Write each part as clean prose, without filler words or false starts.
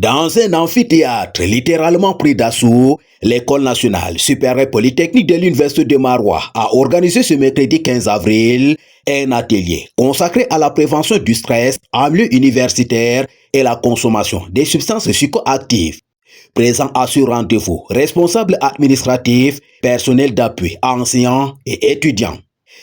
Dans un amphithéâtre littéralement pris d'assaut, l'École nationale supérieure polytechnique de l'Université de Maroua a organisé ce mercredi 15 avril un atelier consacré à la prévention du stress en milieu universitaire et la consommation des substances psychoactives. Présents à ce rendez-vous, responsables administratifs, personnel d'appui, enseignants et étudiants.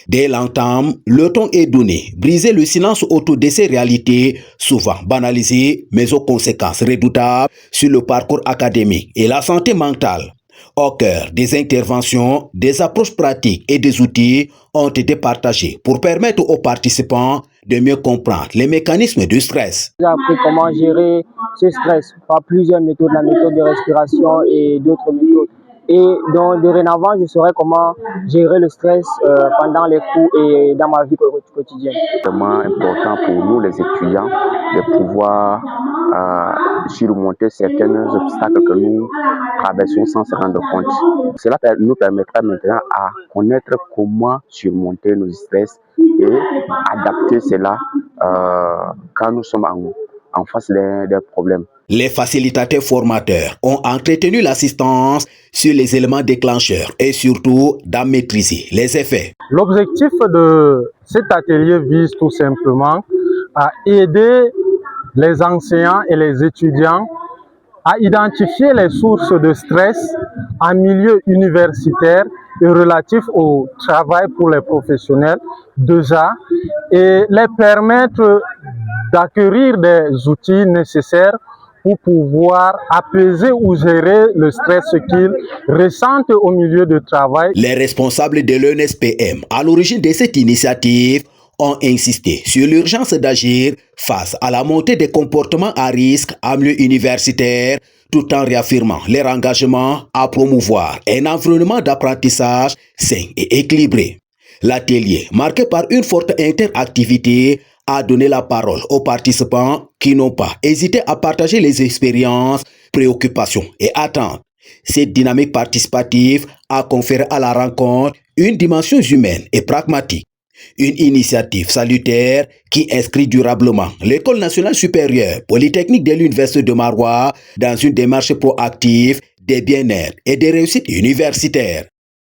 Dès l'entame, le ton est donné, briser le silence autour de ces réalités souvent banalisées, mais aux conséquences redoutables sur le parcours académique et la santé mentale. Au cœur des interventions, des approches pratiques et des outils ont été partagés pour permettre aux participants de mieux comprendre les mécanismes du stress. J'ai appris comment gérer ce stress par plusieurs méthodes, la méthode de respiration et d'autres méthodes. Et donc, dorénavant, je saurai comment gérer le stress pendant les cours et dans ma vie quotidienne. C'est vraiment important pour nous, les étudiants, de pouvoir surmonter certains obstacles que nous traversons sans se rendre compte. Cela nous permettra maintenant à connaître comment surmonter nos stress et adapter cela quand nous sommes en face des problèmes. Les facilitateurs formateurs ont entretenu l'assistance sur les éléments déclencheurs et surtout d'en maîtriser les effets. L'objectif de cet atelier vise tout simplement à aider les enseignants et les étudiants à identifier les sources de stress en milieu universitaire et relatif au travail pour les professionnels déjà et les permettre d'acquérir des outils nécessaires pour pouvoir apaiser ou gérer le stress qu'ils ressentent au milieu de travail. Les responsables de l'ENSPM, à l'origine de cette initiative, ont insisté sur l'urgence d'agir face à la montée des comportements à risque en milieu universitaire, tout en réaffirmant leur engagement à promouvoir un environnement d'apprentissage sain et équilibré. L'atelier, marqué par une forte interactivité, a donné la parole aux participants qui n'ont pas hésité à partager les expériences, préoccupations et attentes. Cette dynamique participative a conféré à la rencontre une dimension humaine et pragmatique. Une initiative salutaire qui inscrit durablement l'École nationale supérieure polytechnique de l'Université de Maroua dans une démarche proactive des bien-être et des réussites universitaires.